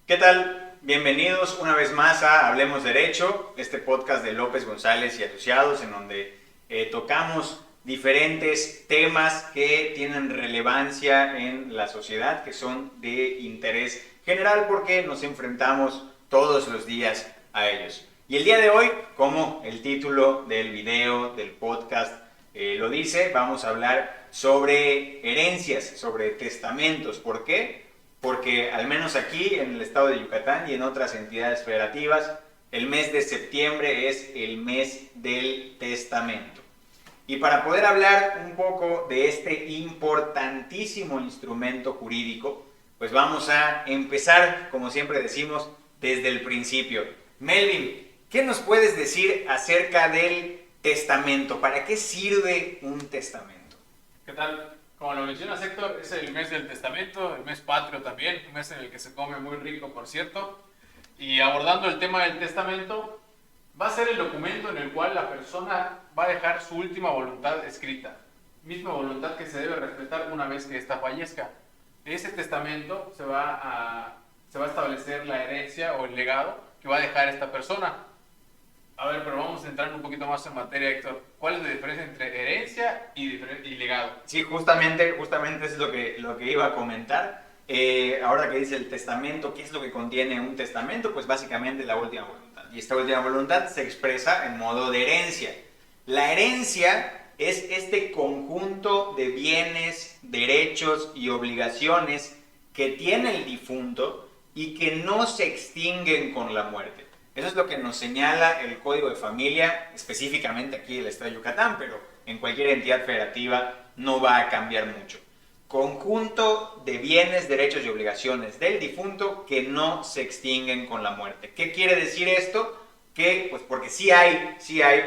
¿Qué tal? Bienvenidos una vez más a Hablemos Derecho, este podcast de López González y Asociados, en donde tocamos diferentes temas que tienen relevancia en la sociedad, que son de interés general porque nos enfrentamos todos los días a ellos. Y el día de hoy, como el título del video, del podcast lo dice, vamos a hablar sobre herencias, sobre testamentos. ¿Por qué? Porque al menos aquí en el estado de Yucatán y en otras entidades federativas, el mes de septiembre es el mes del testamento. Y para poder hablar un poco de este importantísimo instrumento jurídico, pues vamos a empezar, como siempre decimos, desde el principio. Melvin, ¿qué nos puedes decir acerca del testamento? ¿Para qué sirve un testamento? ¿Qué tal? Como lo mencionas, Héctor, es el mes del testamento, el mes patrio también, un mes en el que se come muy rico, por cierto. Y abordando el tema del testamento, va a ser el documento en el cual la persona va a dejar su última voluntad escrita, misma voluntad que se debe respetar una vez que ésta fallezca. De ese testamento se va a establecer la herencia o el legado que va a dejar esta persona. A ver, pero vamos a entrar un poquito más en materia, Héctor. ¿Cuál es la diferencia entre herencia y legado? Sí, justamente es lo que iba a comentar. Ahora que dice el testamento, ¿qué es lo que contiene un testamento? Pues básicamente la última voluntad. Y esta última voluntad se expresa en modo de herencia. La herencia es este conjunto de bienes, derechos y obligaciones que tiene el difunto y que no se extinguen con la muerte. Eso es lo que nos señala el Código de Familia, específicamente aquí en el estado de Yucatán, pero en cualquier entidad federativa no va a cambiar mucho. Conjunto de bienes, derechos y obligaciones del difunto que no se extinguen con la muerte. ¿Qué quiere decir esto? Que, pues porque sí hay,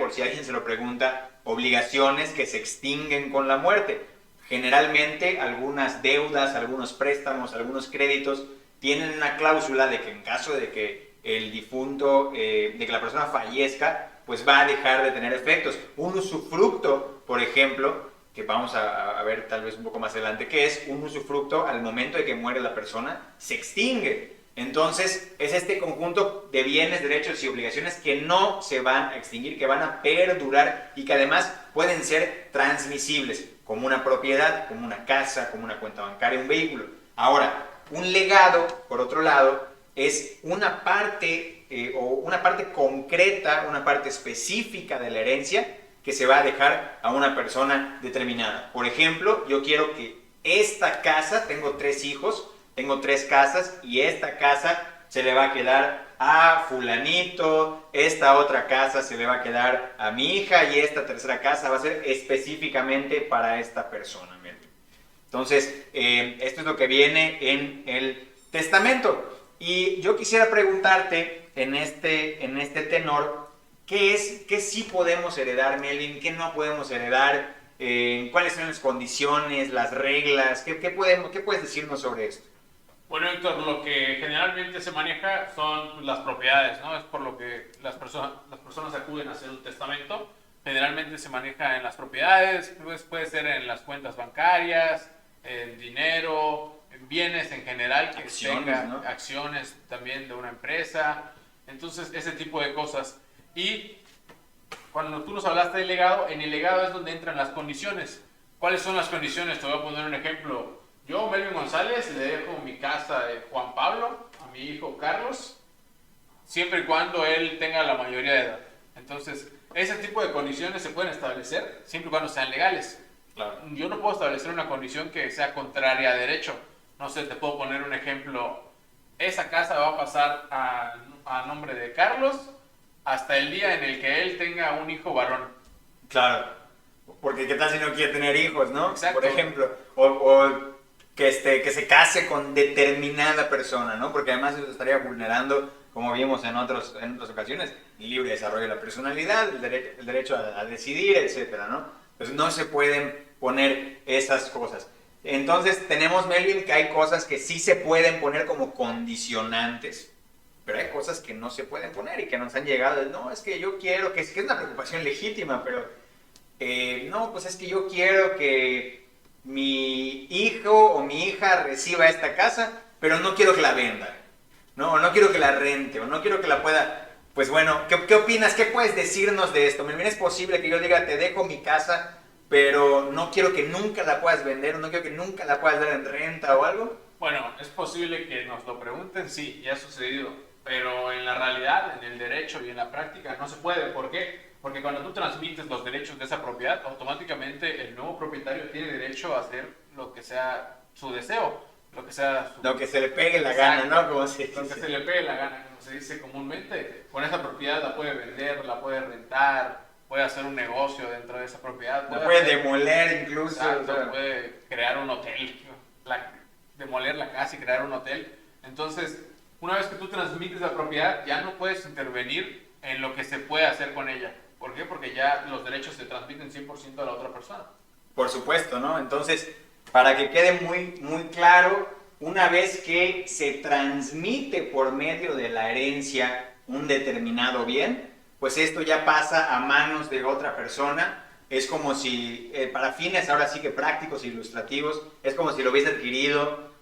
por si alguien se lo pregunta, obligaciones que se extinguen con la muerte. Generalmente algunas deudas, algunos préstamos, algunos créditos tienen una cláusula de que en caso de que el difunto, de que la persona fallezca, pues va a dejar de tener efectos. Un usufructo, por ejemplo, que vamos a ver tal vez un poco más adelante, que es un usufructo al momento de que muere la persona, se extingue. Entonces, es este conjunto de bienes, derechos y obligaciones que no se van a extinguir, que van a perdurar y que además pueden ser transmisibles, como una propiedad, como una casa, como una cuenta bancaria, un vehículo. Ahora, un legado, por otro lado, es una parte o una parte concreta, una parte específica de la herencia que se va a dejar a una persona determinada. Por ejemplo, yo quiero que esta casa, tengo 3 hijos, tengo 3 casas y esta casa se le va a quedar a fulanito, esta otra casa se le va a quedar a mi hija y esta tercera casa va a ser específicamente para esta persona. Entonces, esto es lo que viene en el testamento. Y yo quisiera preguntarte en este tenor, ¿qué sí podemos heredar, Melvin? ¿Qué no podemos heredar? ¿Cuáles son las condiciones, las reglas? ¿Qué puedes decirnos sobre esto? Bueno, Héctor, lo que generalmente se maneja son las propiedades, ¿no? Es por lo que las personas acuden a hacer un testamento. Generalmente se maneja en las propiedades, pues puede ser en las cuentas bancarias, en dinero, en bienes en general, que Acciones, tenga ¿no? acciones también de una empresa. Entonces, ese tipo de cosas. Y cuando tú nos hablaste del legado, en el legado es donde entran las condiciones. ¿Cuáles son las condiciones? Te voy a poner un ejemplo. Yo, Melvin González, le dejo mi casa de Juan Pablo a mi hijo Carlos, siempre y cuando él tenga la mayoría de edad. Entonces, ese tipo de condiciones se pueden establecer siempre y cuando sean legales. Claro. Yo no puedo establecer una condición que sea contraria a derecho. No sé, te puedo poner un ejemplo. Esa casa va a pasar a nombre de Carlos hasta el día en el que él tenga un hijo varón. Claro. Porque qué tal si no quiere tener hijos, ¿no? Exacto. Por ejemplo. O que se case con determinada persona, ¿no? Porque además eso estaría vulnerando, como vimos en otras ocasiones, el libre desarrollo de la personalidad, el derecho a decidir, etcétera, ¿no? Pues no se pueden poner esas cosas. Entonces tenemos, Melvin, que hay cosas que sí se pueden poner como condicionantes, pero hay cosas que no se pueden poner y que nos han llegado. No, es que yo quiero, que es una preocupación legítima, pero no, pues es que yo quiero que mi hijo o mi hija reciba esta casa, pero no quiero que la venda, ¿no? quiero que la rente o no quiero que la pueda, pues bueno, ¿qué opinas? ¿Qué puedes decirnos de esto? ¿Es posible que yo diga, te dejo mi casa, pero no quiero que nunca la puedas vender, o no quiero que nunca la puedas dar en renta o algo? Bueno, es posible que nos lo pregunten, sí, ya ha sucedido, pero en la realidad, en el derecho y en la práctica no se puede. ¿Por qué? Porque cuando tú transmites los derechos de esa propiedad, automáticamente el nuevo propietario tiene derecho a hacer lo que sea su deseo, lo que sea su... Lo que se le pegue la Exacto, gana, ¿no? Como se dice. lo que se le pegue la gana, como se dice comúnmente. Con esa propiedad la puede vender, la puede rentar, puede hacer un negocio dentro de esa propiedad. La puede demoler incluso. Exacto, O sea. puede crear un hotel, demoler la casa y crear un hotel. Entonces, una vez que tú transmites la propiedad, ya no puedes intervenir en lo que se puede hacer con ella. ¿Por qué? Porque ya los derechos se transmiten 100% a la otra persona. Por supuesto, ¿no? Entonces, para que quede muy claro, una vez que se transmite por medio de la herencia un determinado bien, pues esto ya pasa a manos de otra persona. Es como si, para fines ahora sí que prácticos e ilustrativos, es como si lo hubiese adquirido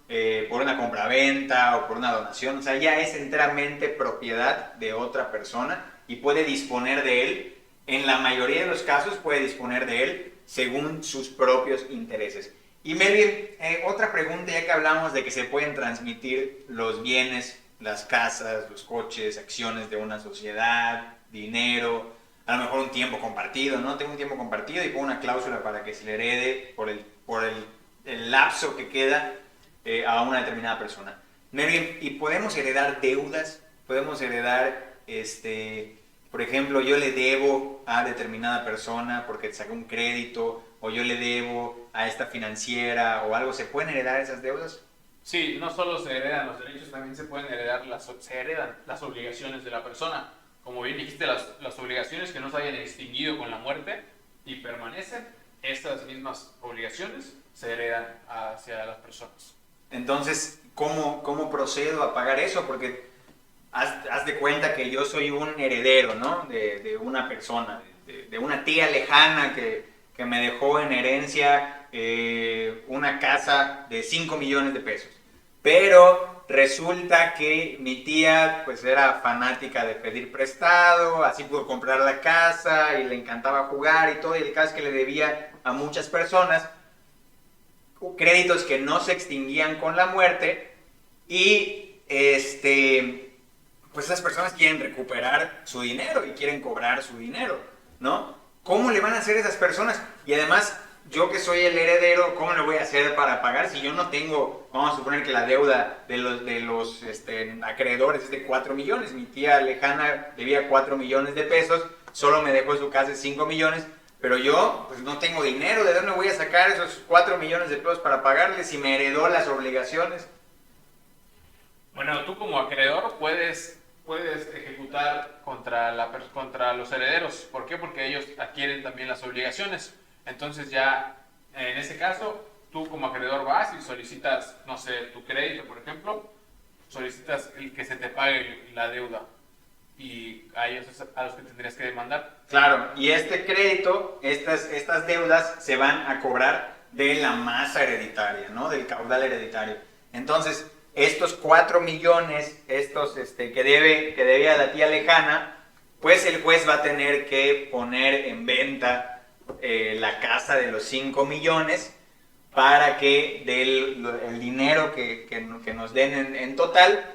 por una compraventa o por una donación. O sea, ya es enteramente propiedad de otra persona y puede disponer de él. En la mayoría de los casos puede disponer de él según sus propios intereses. Y Melvin, otra pregunta, ya que hablamos de que se pueden transmitir los bienes, las casas, los coches, acciones de una sociedad, dinero, a lo mejor un tiempo compartido, ¿no? Tengo un tiempo compartido y pongo una cláusula para que se le herede por el lapso que queda a una determinada persona. Melvin, ¿y podemos heredar deudas? ¿Podemos heredar, por ejemplo, yo le debo a determinada persona porque saqué un crédito, o yo le debo a esta financiera o algo? ¿Se pueden heredar esas deudas? Sí, no solo se heredan los derechos, también se pueden heredar se heredan las obligaciones de la persona. Como bien dijiste, las obligaciones que no se hayan extinguido con la muerte y permanecen, estas mismas obligaciones se heredan hacia las personas. Entonces, ¿cómo procedo a pagar eso? Porque haz de cuenta que yo soy un heredero, ¿no? De una persona, de una tía lejana que me dejó en herencia una casa de 5 millones de pesos. Pero resulta que mi tía pues era fanática de pedir prestado, así pudo comprar la casa y le encantaba jugar y todo, y el caso es que le debía a muchas personas créditos que no se extinguían con la muerte y pues esas personas quieren recuperar su dinero y quieren cobrar su dinero, ¿no? ¿Cómo le van a hacer esas personas? Y además, yo que soy el heredero, ¿cómo le voy a hacer para pagar si yo no tengo, vamos a suponer que la deuda de los acreedores es de 4 millones, mi tía lejana debía 4 millones de pesos, solo me dejó su casa de 5 millones, pero yo pues no tengo dinero, ¿de dónde voy a sacar esos 4 millones de pesos para pagarle si me heredó las obligaciones? Bueno, tú como acreedor puedes ejecutar contra los herederos. ¿Por qué? Porque ellos adquieren también las obligaciones. Entonces ya, en ese caso, tú como acreedor vas y solicitas, no sé, tu crédito, por ejemplo, solicitas el que se te pague la deuda. Y a ellos es a los que tendrías que demandar. Claro, y este crédito, estas deudas se van a cobrar de la masa hereditaria, ¿no? Del caudal hereditario. Entonces, estos 4 millones, que debía la tía lejana, pues el juez va a tener que poner en venta la casa de los 5 millones para que el dinero que nos den en total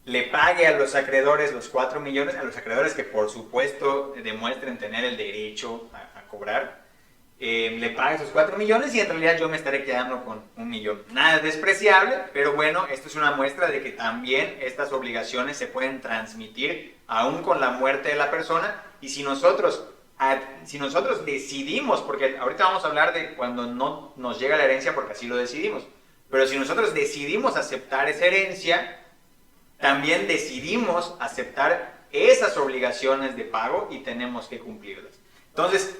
le pague a los acreedores los 4 millones, a los acreedores que por supuesto demuestren tener el derecho a cobrar, le pague esos 4 millones y en realidad yo me estaré quedando con 1 millón. Nada despreciable, pero bueno, esto es una muestra de que también estas obligaciones se pueden transmitir aún con la muerte de la persona. Y si nosotros decidimos, porque ahorita vamos a hablar de cuando no nos llega la herencia porque así lo decidimos, pero si nosotros decidimos aceptar esa herencia, también decidimos aceptar esas obligaciones de pago y tenemos que cumplirlas. Entonces,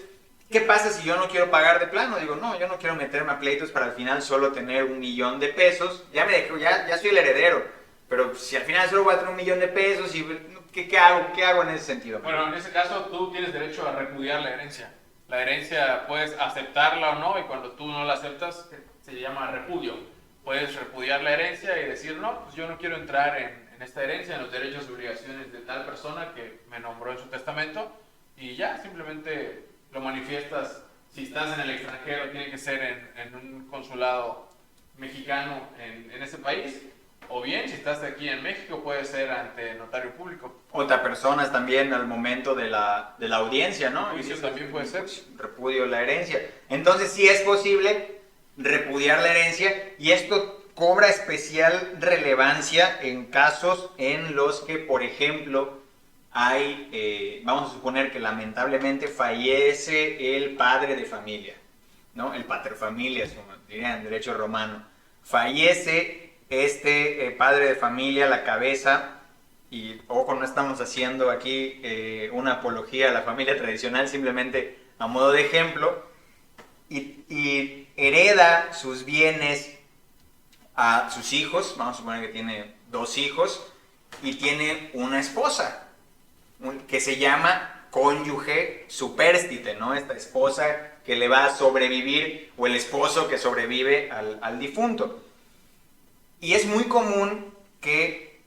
¿qué pasa si yo no quiero pagar de plano? Digo, no, yo no quiero meterme a pleitos para al final solo tener 1 millón de pesos. Ya soy el heredero, pero si al final solo voy a tener 1 millón de pesos, ¿qué hago en ese sentido? Bueno, en ese caso tú tienes derecho a repudiar la herencia. La herencia puedes aceptarla o no, y cuando tú no la aceptas se llama repudio. Puedes repudiar la herencia y decir, no, pues yo no quiero entrar en esta herencia, en los derechos y obligaciones de tal persona que me nombró en su testamento, y ya simplemente lo manifiestas. Si estás en el extranjero, tiene que ser en un consulado mexicano en ese país, o bien si estás aquí en México puede ser ante notario público. Otras personas también al momento de la audiencia, ¿no? Y eso también puede ser. Repudio la herencia. Entonces sí es posible repudiar la herencia, y esto cobra especial relevancia en casos en los que, por ejemplo, hay, vamos a suponer que lamentablemente fallece el padre de familia, ¿no? El paterfamilias, como dirían en derecho romano. Fallece este padre de familia, la cabeza, y ojo, no estamos haciendo aquí una apología a la familia tradicional, simplemente a modo de ejemplo, y hereda sus bienes a sus hijos. Vamos a suponer que tiene 2 hijos y tiene una esposa que se llama cónyuge supérstite, ¿no? Esta esposa que le va a sobrevivir, o el esposo que sobrevive al difunto. Y es muy común que,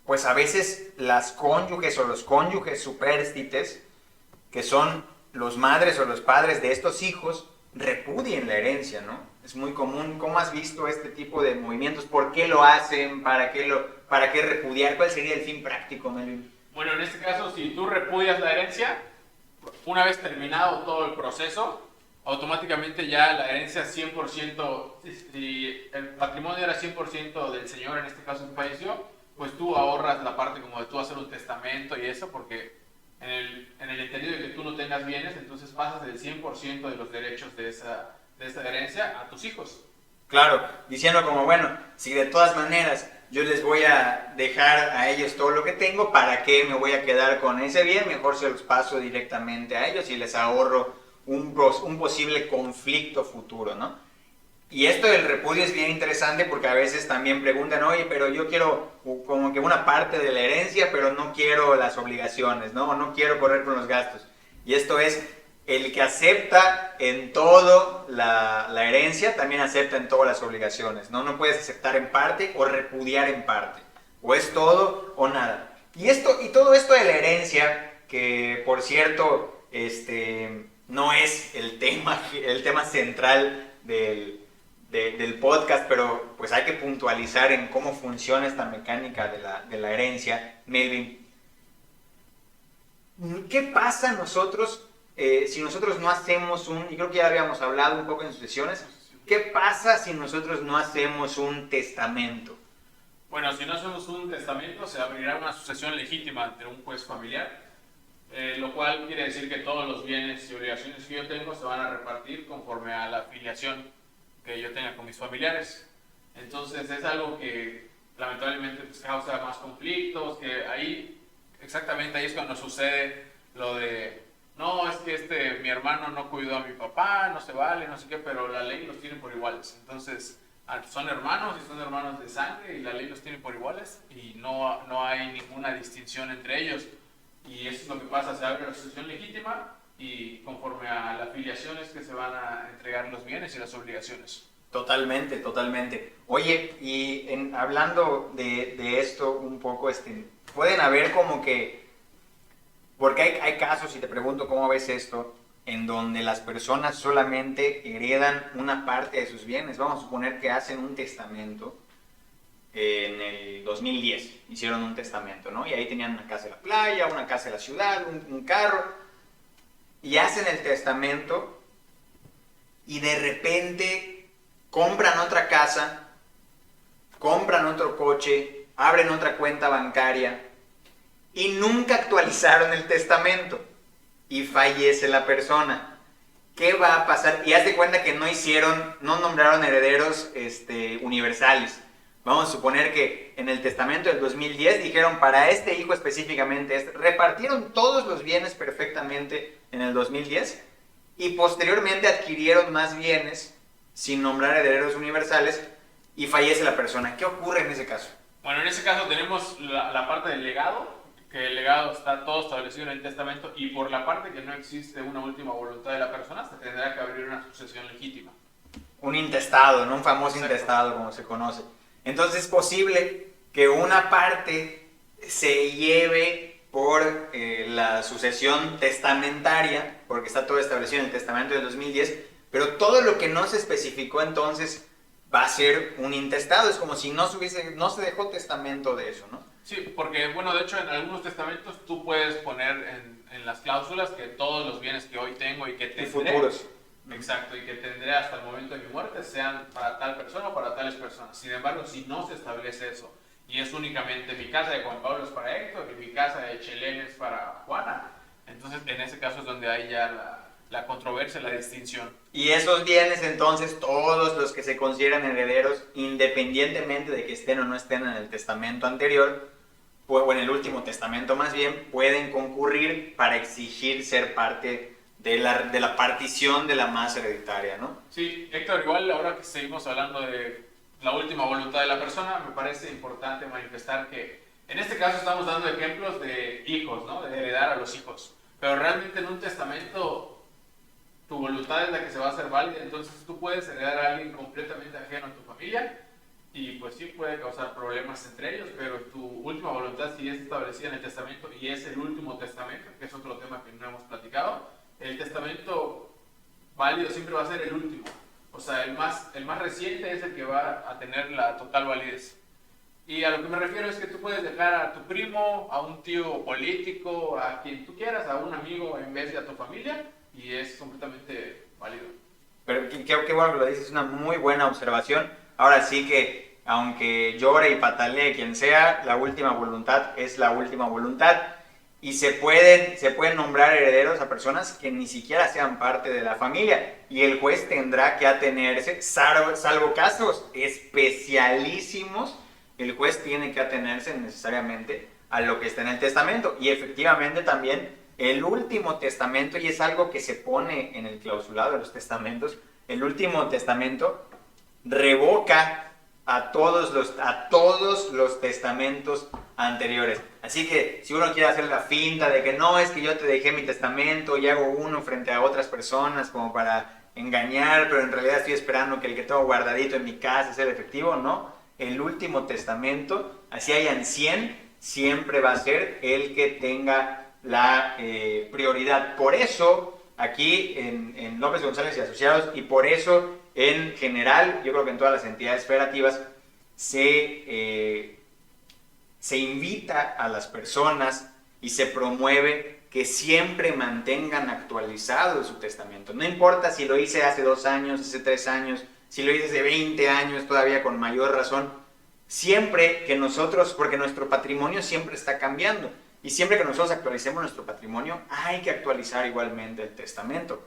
pues a veces las cónyuges o los cónyuges supérstites, que son los madres o los padres de estos hijos, repudien la herencia, ¿no? Es muy común. ¿Cómo has visto este tipo de movimientos? ¿Por qué lo hacen? ¿Para qué repudiar? ¿Cuál sería el fin práctico, Melvin? Bueno, en este caso, si tú repudias la herencia, una vez terminado todo el proceso, automáticamente ya la herencia 100%, si el patrimonio era 100% del señor, en este caso que falleció, pues tú ahorras la parte como de tú hacer un testamento y eso, porque en el entendido de que tú no tengas bienes, entonces pasas del 100% de los derechos de esta herencia a tus hijos. Claro, diciendo como, bueno, si de todas maneras yo les voy a dejar a ellos todo lo que tengo, ¿para qué me voy a quedar con ese bien? Mejor se los paso directamente a ellos y les ahorro un posible conflicto futuro, ¿no? Y esto del repudio es bien interesante porque a veces también preguntan, oye, pero yo quiero como que una parte de la herencia, pero no quiero las obligaciones, ¿no? No quiero correr con los gastos. Y esto es, el que acepta en todo la herencia, también acepta en todas las obligaciones, ¿no? No puedes aceptar en parte o repudiar en parte. O es todo o nada. Y todo esto de la herencia, que por cierto, no es el tema central del podcast, pero pues hay que puntualizar en cómo funciona esta mecánica de la herencia. Melvin, ¿qué pasa nosotros si nosotros no hacemos y creo que ya habíamos hablado un poco en sus sesiones, ¿qué pasa si nosotros no hacemos un testamento? Bueno, si no hacemos un testamento, se abrirá una sucesión legítima ante un juez familiar, lo cual quiere decir que todos los bienes y obligaciones que yo tengo se van a repartir conforme a la afiliación que yo tenga con mis familiares. Entonces es algo que lamentablemente pues, causa más conflictos, que exactamente ahí es cuando sucede lo de, no, es que mi hermano no cuidó a mi papá, no se vale, no sé qué, pero la ley los tiene por iguales. Entonces son hermanos y son hermanos de sangre y la ley los tiene por iguales y no hay ninguna distinción entre ellos. Y eso es lo que pasa, se abre la sucesión legítima y conforme a la afiliación es que se van a entregar los bienes y las obligaciones. Totalmente, totalmente. Oye, y hablando de esto un poco, pueden haber como que, porque hay casos, y te pregunto cómo ves esto, en donde las personas solamente heredan una parte de sus bienes. Vamos a suponer que hacen un testamento. En el 2010 hicieron un testamento, ¿no? Y ahí tenían una casa en la playa, una casa en la ciudad, un carro. Y hacen el testamento y de repente compran otra casa, compran otro coche, abren otra cuenta bancaria y nunca actualizaron el testamento y fallece la persona. ¿Qué va a pasar? Y haz de cuenta que no nombraron herederos universales. Vamos a suponer que en el testamento del 2010 dijeron para este hijo específicamente, repartieron todos los bienes perfectamente en el 2010 y posteriormente adquirieron más bienes sin nombrar herederos universales y fallece la persona. ¿Qué ocurre en ese caso? Bueno, en ese caso tenemos la parte del legado, que el legado está todo establecido en el testamento, y por la parte que no existe una última voluntad de la persona, se tendrá que abrir una sucesión legítima. Un intestado, ¿no? Un famoso intestado como se conoce. Entonces es posible que una parte se lleve por la sucesión testamentaria, porque está todo establecido en el testamento del 2010, pero todo lo que no se especificó entonces va a ser un intestado. Es como si no se dejó testamento de eso, ¿no? Sí, porque bueno, de hecho en algunos testamentos tú puedes poner en las cláusulas que todos los bienes que hoy tengo y que tendré, futuros. exacto, y que tendré hasta el momento de mi muerte sean para tal persona o para tales personas. Sin embargo, si no se establece eso y es únicamente mi casa de Juan Pablo es para Héctor y mi casa de Chelén es para Juana, entonces en ese caso es donde hay ya la controversia, la distinción. Y esos bienes entonces, todos los que se consideran herederos, independientemente de que estén o no estén en el testamento anterior, o en el último testamento más bien, pueden concurrir para exigir ser parte de la partición de la masa hereditaria, ¿no? Sí, Héctor, igual ahora que seguimos hablando de la última voluntad de la persona, me parece importante manifestar que en este caso estamos dando ejemplos de hijos, ¿no? De heredar a los hijos. Pero realmente en un testamento tu voluntad es la que se va a hacer válida, entonces tú puedes heredar a alguien completamente ajeno a tu familia y pues sí puede causar problemas entre ellos, pero tu última voluntad si es establecida en el testamento y es el último testamento, que es otro tema que no hemos platicado, el testamento válido siempre va a ser el último. O sea, el más reciente es el que va a tener la total validez. Y a lo que me refiero es que tú puedes dejar a tu primo, a un tío político, a quien tú quieras, a un amigo en vez de a tu familia, y es completamente válido. Pero qué bueno que lo dices, es una muy buena observación. Ahora sí que, aunque llore y patalee quien sea, la última voluntad es la última voluntad. Y se pueden nombrar herederos a personas que ni siquiera sean parte de la familia. Y el juez tendrá que atenerse, salvo casos especialísimos, el juez tiene que atenerse necesariamente a lo que está en el testamento. Y efectivamente también el último testamento, y es algo que se pone en el clausulado de los testamentos, el último testamento revoca a todos los testamentos anteriores. Así que si uno quiere hacer la finta de que no, es que yo te dejé mi testamento y hago uno frente a otras personas como para engañar, pero en realidad estoy esperando que el que tengo guardadito en mi casa sea el efectivo, no. El último testamento, así hayan 100, siempre va a ser el que tenga la prioridad. Por eso, aquí en López González y Asociados, y por eso en general, yo creo que en todas las entidades federativas, se invita a las personas y se promueve que siempre mantengan actualizado su testamento. No importa si lo hice hace 2 años, hace 3 años, si lo hice hace 20 años, todavía con mayor razón. Siempre que nosotros, porque nuestro patrimonio siempre está cambiando, y siempre que nosotros actualicemos nuestro patrimonio, hay que actualizar igualmente el testamento.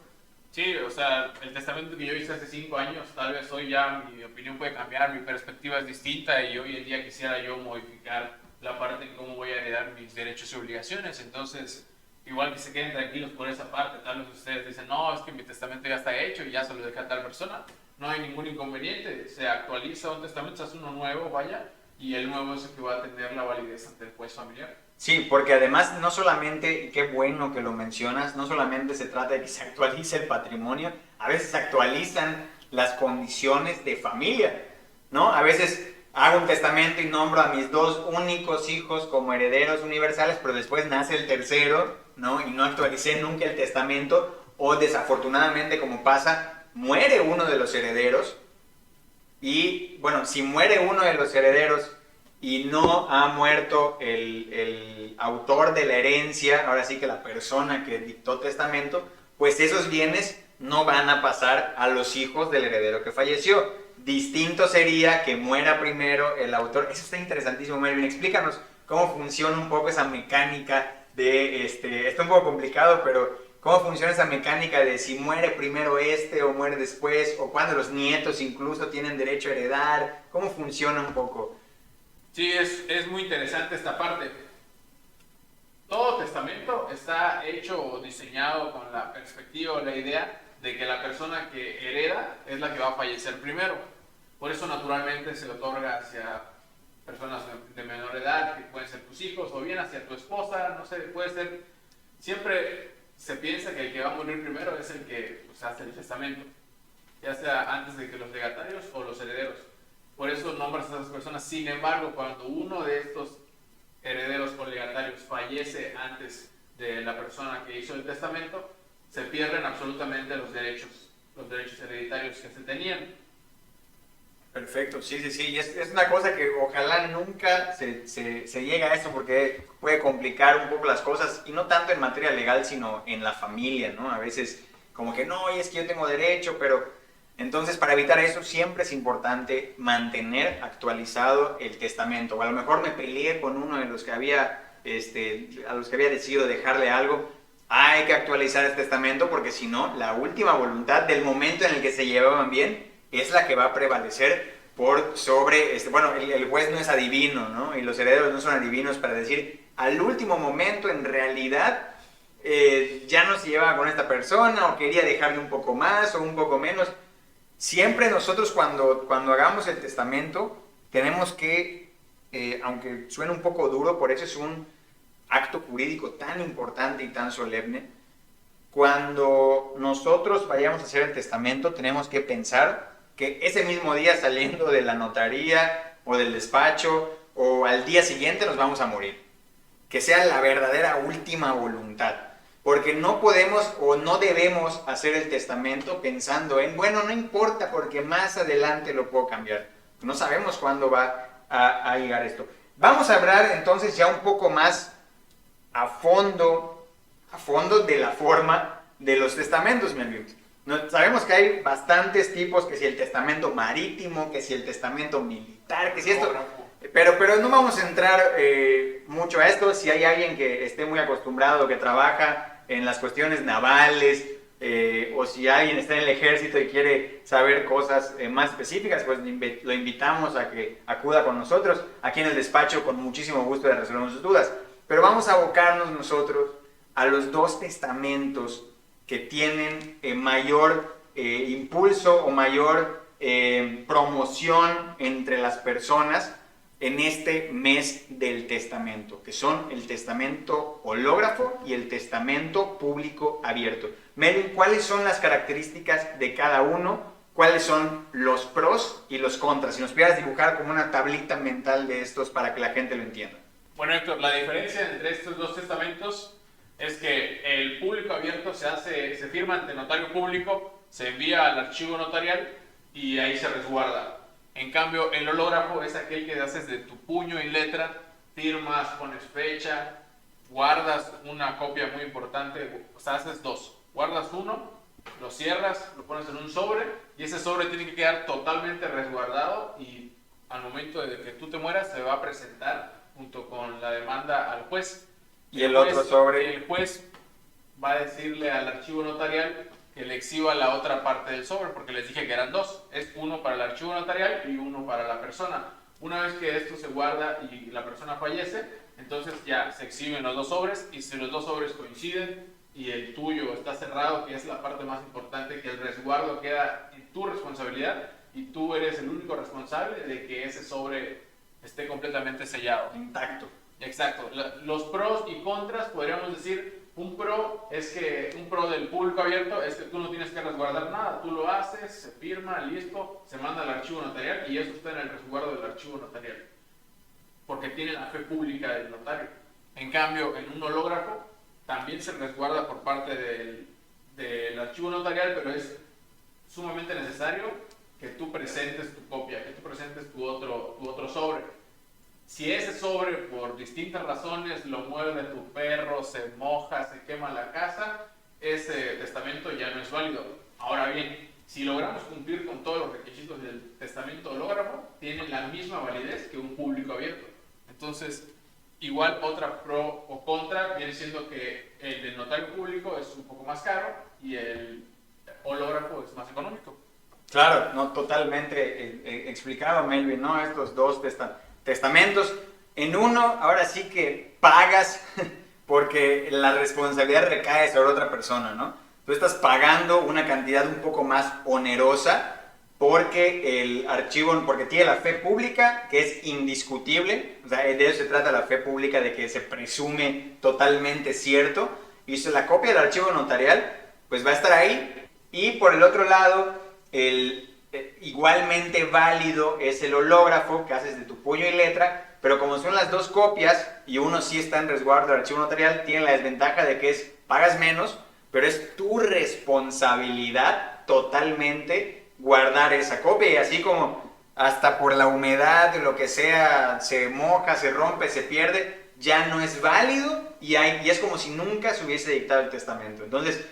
Sí, o sea, el testamento que yo hice hace 5 años, tal vez hoy ya mi opinión puede cambiar, mi perspectiva es distinta y hoy en día quisiera yo modificar la parte en cómo voy a heredar mis derechos y obligaciones. Entonces, igual que se queden tranquilos por esa parte. Tal vez ustedes dicen, no, es que mi testamento ya está hecho y ya se lo dejé a tal persona. No hay ningún inconveniente, se actualiza un testamento, se hace uno nuevo, vaya, y el nuevo es el que va a tener la validez ante el juez familiar. Sí, porque además no solamente, y qué bueno que lo mencionas, no solamente se trata de que se actualice el patrimonio, a veces se actualizan las condiciones de familia, ¿no? A veces hago un testamento y nombro a mis 2 únicos hijos como herederos universales, pero después nace el tercero, ¿no? Y no actualicé nunca el testamento, o desafortunadamente, como pasa, muere uno de los herederos, y bueno, si muere uno de los herederos y no ha muerto el autor de la herencia, ahora sí que la persona que dictó testamento, pues esos bienes no van a pasar a los hijos del heredero que falleció. Distinto sería que muera primero el autor. Eso está interesantísimo, Melvin. Explícanos cómo funciona un poco esa mecánica de, está un poco complicado, pero cómo funciona esa mecánica de si muere primero o muere después, o cuando los nietos incluso tienen derecho a heredar. ¿Cómo funciona un poco? Sí, es muy interesante esta parte. Todo testamento está hecho o diseñado con la perspectiva o la idea de que la persona que hereda es la que va a fallecer primero. Por eso naturalmente se otorga hacia personas de menor edad, que pueden ser tus hijos, o bien hacia tu esposa, no sé, puede ser. Siempre se piensa que el que va a morir primero es el que hace el testamento, ya sea antes de que los legatarios o los herederos. por eso nombras a esas personas. Sin embargo, cuando uno de estos herederos o legatarios fallece antes de la persona que hizo el testamento, se pierden absolutamente los derechos hereditarios que se tenían. Perfecto, sí, sí, sí. Y es una cosa que ojalá nunca se llegue a eso porque puede complicar un poco las cosas y no tanto en materia legal, sino en la familia, ¿no? A veces como que no, y es que yo tengo derecho, pero entonces para evitar eso siempre es importante mantener actualizado el testamento. O a lo mejor me peleé con uno de los que había, a los que había decidido dejarle algo. Hay que actualizar el testamento porque si no, la última voluntad del momento en el que se llevaban bien es la que va a prevalecer por sobre, bueno, el juez no es adivino, ¿no? Y los herederos no son adivinos para decir, al último momento en realidad ya no se llevaba con esta persona o quería dejarle un poco más o un poco menos. Siempre nosotros cuando hagamos el testamento tenemos que, aunque suene un poco duro, por eso es un acto jurídico tan importante y tan solemne, cuando nosotros vayamos a hacer el testamento tenemos que pensar que ese mismo día saliendo de la notaría o del despacho o al día siguiente nos vamos a morir. Que sea la verdadera última voluntad. Porque no podemos o no debemos hacer el testamento pensando en, bueno, no importa porque más adelante lo puedo cambiar. No sabemos cuándo va a llegar esto. Vamos a hablar entonces ya un poco más a fondo de la forma de los testamentos, Melvin. Sabemos que hay bastantes tipos, que si el testamento marítimo, que si el testamento militar, que si esto... Pero no vamos a entrar mucho a esto. Si hay alguien que esté muy acostumbrado, que trabaja en las cuestiones navales, o si alguien está en el ejército y quiere saber cosas más específicas, pues lo invitamos a que acuda con nosotros. Aquí en el despacho, con muchísimo gusto le resolvemos sus dudas. Pero vamos a abocarnos nosotros a los dos testamentos que tienen mayor impulso o mayor promoción entre las personas en este mes del testamento, que son el testamento hológrafo y el testamento público abierto. Melvin, ¿cuáles son las características de cada uno? ¿Cuáles son los pros y los contras? Si nos pudieras dibujar como una tablita mental de estos para que la gente lo entienda. Bueno, Héctor, la diferencia entre estos dos testamentos es que el público abierto se firma ante notario público, se envía al archivo notarial y ahí se resguarda. En cambio, el hológrafo es aquel que haces de tu puño y letra, firmas, pones fecha, guardas una copia muy importante, o sea, haces dos. Guardas uno, lo cierras, lo pones en un sobre y ese sobre tiene que quedar totalmente resguardado y al momento de que tú te mueras se va a presentar junto con la demanda al juez. Y el otro sobre... El juez va a decirle al archivo notarial que le exhiba la otra parte del sobre, porque les dije que eran dos. Es uno para el archivo notarial y uno para la persona. Una vez que esto se guarda y la persona fallece, entonces ya se exhiben los dos sobres, y si los dos sobres coinciden y el tuyo está cerrado, que es la parte más importante, que el resguardo queda en tu responsabilidad y tú eres el único responsable de que ese sobre esté completamente sellado. Intacto. Exacto. Los pros y contras, podríamos decir, un pro del público abierto es que tú no tienes que resguardar nada, tú lo haces, se firma, listo, se manda al archivo notarial y eso está en el resguardo del archivo notarial, porque tiene la fe pública del notario. En cambio, en un hológrafo también se resguarda por parte del archivo notarial, pero es sumamente necesario que tú presentes tu copia, que tú presentes tu otro sobre. Si ese sobre, por distintas razones, lo muerde tu perro, se moja, se quema la casa, ese testamento ya no es válido. Ahora bien, si logramos cumplir con todos los requisitos del testamento hológrafo, tiene la misma validez que un público abierto. Entonces, igual otra pro o contra viene siendo que el del notario público es un poco más caro y el hológrafo es más económico. Claro, no, totalmente explicado, Melvin, ¿no? Estos dos testamentos. En uno, ahora sí que pagas porque la responsabilidad recae sobre otra persona, ¿no? Tú estás pagando una cantidad un poco más onerosa porque el archivo, porque tiene la fe pública, que es indiscutible, o sea, de eso se trata la fe pública, de que se presume totalmente cierto, y la copia del archivo notarial, pues va a estar ahí, y por el otro lado, el igualmente válido es el hológrafo que haces de tu puño y letra, pero como son las dos copias y uno sí está en resguardo del archivo notarial, tiene la desventaja de que pagas menos, pero es tu responsabilidad totalmente guardar esa copia, y así como hasta por la humedad, lo que sea, se moja, se rompe, se pierde, ya no es válido y es como si nunca se hubiese dictado el testamento. Entonces,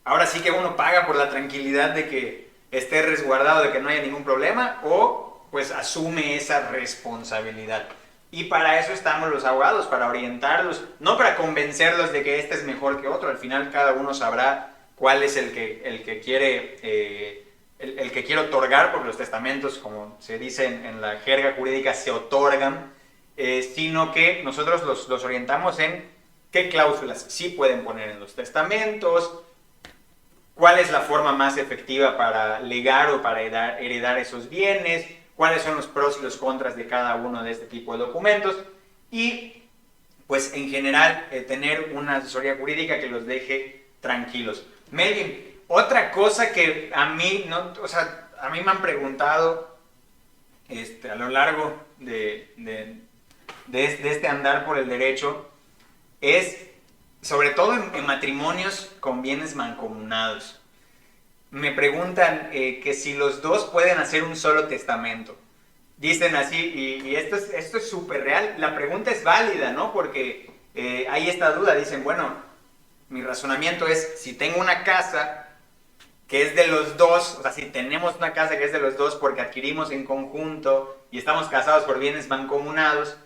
ahora sí que uno paga por la tranquilidad de que esté resguardado, de que no haya ningún problema, o pues asume esa responsabilidad. Y para eso estamos los abogados, para orientarlos, no para convencerlos de que este es mejor que otro. Al final cada uno sabrá cuál es el que quiere el que quiere otorgar, porque los testamentos, como se dice en la jerga jurídica, se otorgan, sino que nosotros los orientamos en qué cláusulas sí pueden poner en los testamentos, cuál es la forma más efectiva para legar o para heredar esos bienes, cuáles son los pros y los contras de cada uno de este tipo de documentos, y pues en general tener una asesoría jurídica que los deje tranquilos. Melvin, otra cosa que a mí, a mí me han preguntado a lo largo de este andar por el derecho, es sobre todo en matrimonios con bienes mancomunados. Me preguntan que si los dos pueden hacer un solo testamento. Dicen así, y esto es súper real. La pregunta es válida, ¿no? Porque hay esta duda. Dicen, bueno, mi razonamiento es, si tengo una casa que es de los dos, o sea, si tenemos una casa que es de los dos porque adquirimos en conjunto y estamos casados por bienes mancomunados,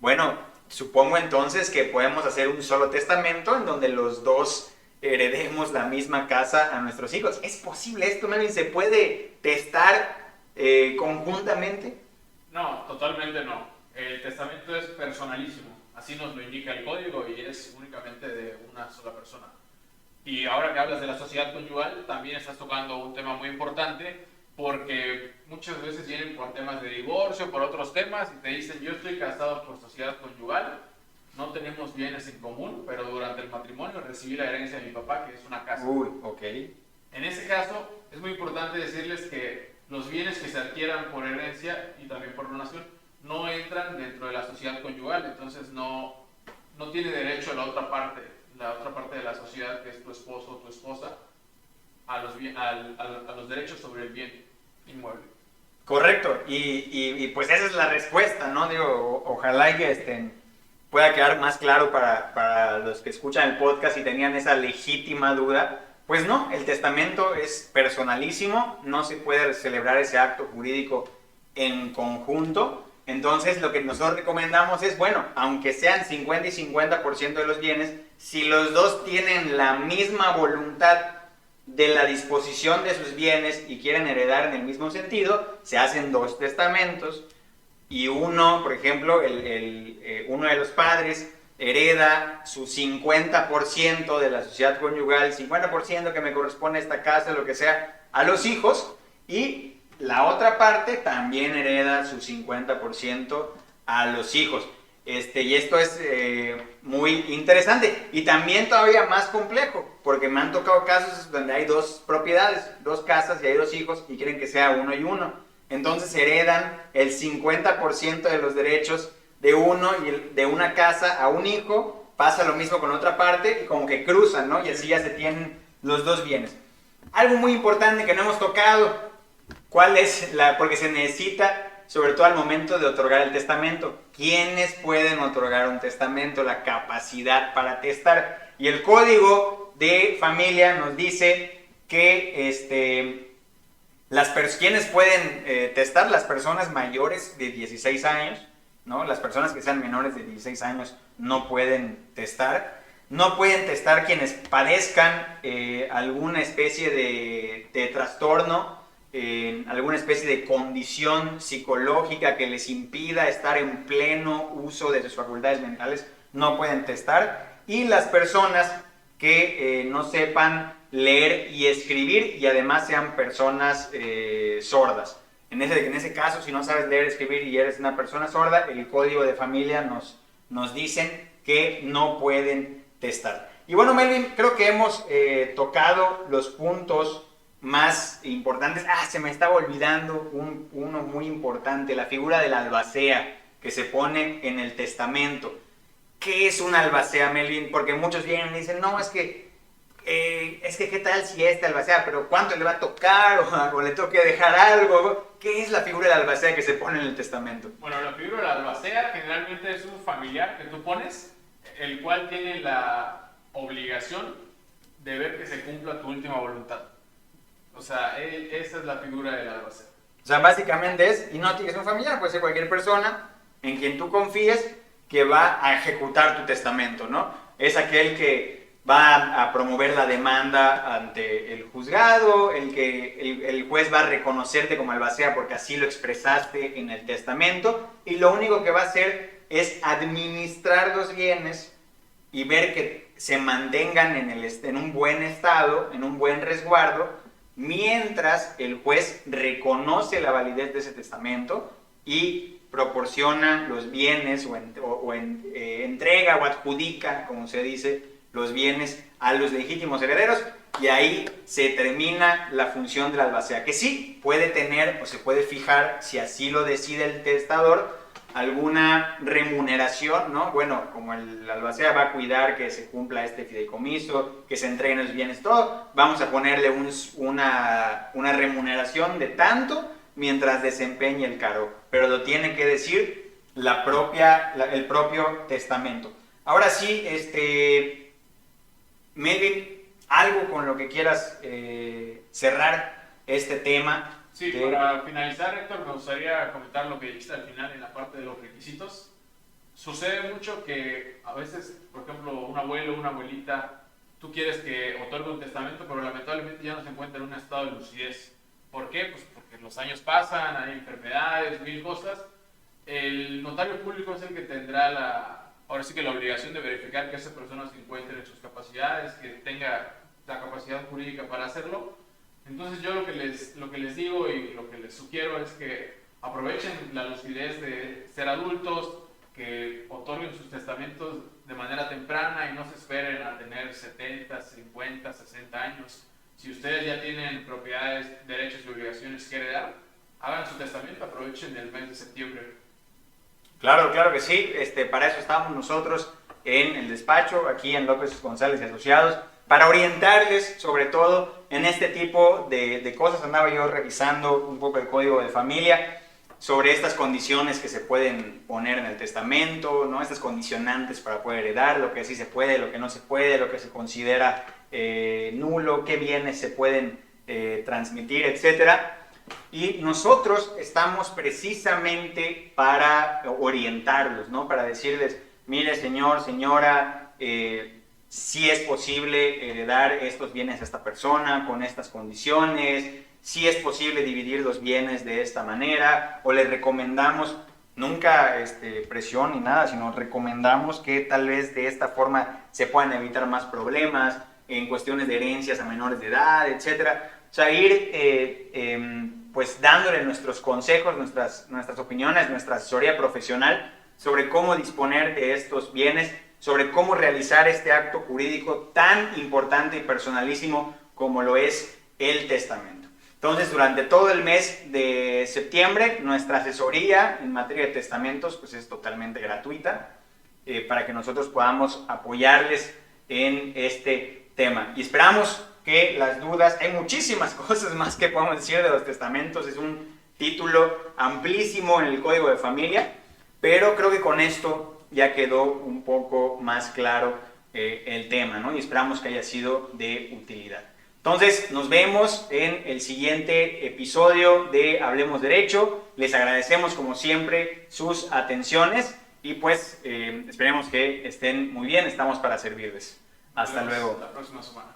bueno, supongo entonces que podemos hacer un solo testamento en donde los dos heredemos la misma casa a nuestros hijos. ¿Es posible esto, Melvin? ¿Se puede testar conjuntamente? No, totalmente no. El testamento es personalísimo. Así nos lo indica el código y es únicamente de una sola persona. Y ahora que hablas de la sociedad conyugal, también estás tocando un tema muy importante, porque muchas veces vienen por temas de divorcio, por otros temas, y te dicen, yo estoy casado por sociedad conyugal, no tenemos bienes en común, pero durante el matrimonio recibí la herencia de mi papá, que es una casa. Uy, ok. En ese caso, es muy importante decirles que los bienes que se adquieran por herencia y también por donación no entran dentro de la sociedad conyugal, entonces no tiene derecho la otra parte de la sociedad, que es tu esposo o tu esposa, a los derechos sobre el bien inmueble. Correcto, y pues esa es la respuesta, ¿no? Digo, ojalá que pueda quedar más claro para los que escuchan el podcast y tenían esa legítima duda. Pues no, el testamento es personalísimo, no se puede celebrar ese acto jurídico en conjunto. Entonces lo que nosotros recomendamos es, bueno, aunque sean 50 y 50% de los bienes, si los dos tienen la misma voluntad de la disposición de sus bienes y quieren heredar en el mismo sentido, se hacen dos testamentos y uno, por ejemplo, uno de los padres hereda su 50% de la sociedad conyugal, 50% que me corresponde a esta casa, lo que sea, a los hijos, y la otra parte también hereda su 50% a los hijos. Y esto es muy interesante y también todavía más complejo, porque me han tocado casos donde hay dos propiedades, dos casas y hay dos hijos y quieren que sea uno y uno. Entonces heredan el 50% de los derechos de uno y de una casa a un hijo. Pasa lo mismo con otra parte y como que cruzan, ¿no? Y así ya se tienen los dos bienes. Algo muy importante que no hemos tocado, porque se necesita, sobre todo al momento de otorgar el testamento. ¿Quiénes pueden otorgar un testamento? La capacidad para testar. Y el Código de Familia nos dice que ¿quiénes pueden testar? Las personas mayores de 16 años, ¿no? Las personas que sean menores de 16 años no pueden testar. No pueden testar quienes padezcan alguna especie de trastorno, alguna especie de condición psicológica que les impida estar en pleno uso de sus facultades mentales, no pueden testar. Y las personas que no sepan leer y escribir y además sean personas sordas. En ese caso, si no sabes leer, escribir y eres una persona sorda, el Código de Familia nos dicen que no pueden testar. Y bueno, Melvin, creo que hemos tocado los puntos más importantes. Se me estaba olvidando uno muy importante, la figura del albacea que se pone en el testamento. ¿Qué es un albacea, Melvin? Porque muchos vienen y dicen, no, es que ¿qué tal si albacea? Pero ¿cuánto le va a tocar? O le tengo que dejar algo. ¿Qué es la figura del albacea que se pone en el testamento? Bueno, la figura del albacea generalmente es un familiar que tú pones, el cual tiene la obligación de ver que se cumpla tu última voluntad. O sea, esa es la figura del albacea. O sea, básicamente y no tienes un familiar, puede ser cualquier persona en quien tú confíes que va a ejecutar tu testamento, ¿no? Es aquel que va a promover la demanda ante el juzgado, el juez va a reconocerte como albacea porque así lo expresaste en el testamento, y lo único que va a hacer es administrar los bienes y ver que se mantengan en un buen estado, en un buen resguardo, mientras el juez reconoce la validez de ese testamento y proporciona los bienes entrega o adjudica, como se dice, los bienes a los legítimos herederos, y ahí se termina la función del albacea, que sí puede tener o se puede fijar, si así lo decide el testador, alguna remuneración, ¿no? Bueno, como el albacea va a cuidar que se cumpla este fideicomiso, que se entreguen los bienes, todo, vamos a ponerle una remuneración de tanto mientras desempeñe el cargo, pero lo tiene que decir el propio testamento. Ahora sí, Melvin, algo con lo que quieras cerrar este tema. Sí, para finalizar, Héctor, me gustaría comentar lo que dijiste al final en la parte de los requisitos. Sucede mucho que a veces, por ejemplo, un abuelo o una abuelita, tú quieres que otorgue un testamento, pero lamentablemente ya no se encuentra en un estado de lucidez. ¿Por qué? Pues porque los años pasan, hay enfermedades, mil cosas. El notario público es el que tendrá ahora sí que la obligación de verificar que esa persona se encuentre en sus capacidades, que tenga la capacidad jurídica para hacerlo. Entonces yo lo que les digo y lo que les sugiero es que aprovechen la lucidez de ser adultos, que otorguen sus testamentos de manera temprana y no se esperen a tener 70, 50, 60 años. Si ustedes ya tienen propiedades, derechos y obligaciones que heredar, hagan su testamento, aprovechen el mes de septiembre. Claro que sí. Para eso estamos nosotros en el despacho, aquí en López González y Asociados, para orientarles sobre todo en este tipo de cosas. Andaba yo revisando un poco el código de familia sobre estas condiciones que se pueden poner en el testamento, ¿no? Estas condicionantes para poder heredar, lo que sí se puede, lo que no se puede, lo que se considera nulo, qué bienes se pueden transmitir, etcétera. Y nosotros estamos precisamente para orientarlos, ¿no? Para decirles, mire señor, señora, si es posible heredar estos bienes a esta persona con estas condiciones, si es posible dividir los bienes de esta manera, o les recomendamos, nunca presión ni nada, sino recomendamos que tal vez de esta forma se puedan evitar más problemas en cuestiones de herencias a menores de edad, etcétera. O sea, ir pues dándole nuestros consejos, nuestras opiniones, nuestra asesoría profesional sobre cómo disponer de estos bienes, sobre cómo realizar este acto jurídico tan importante y personalísimo como lo es el testamento. Entonces, durante todo el mes de septiembre, nuestra asesoría en materia de testamentos pues es totalmente gratuita para que nosotros podamos apoyarles en este tema. Y esperamos que las dudas, hay muchísimas cosas más que podemos decir de los testamentos, es un título amplísimo en el Código de Familia, pero creo que con esto ya quedó un poco más claro el tema, ¿no? Y esperamos que haya sido de utilidad. Entonces, nos vemos en el siguiente episodio de Hablemos Derecho. Les agradecemos como siempre sus atenciones y pues esperemos que estén muy bien, estamos para servirles. Hasta luego. La próxima semana.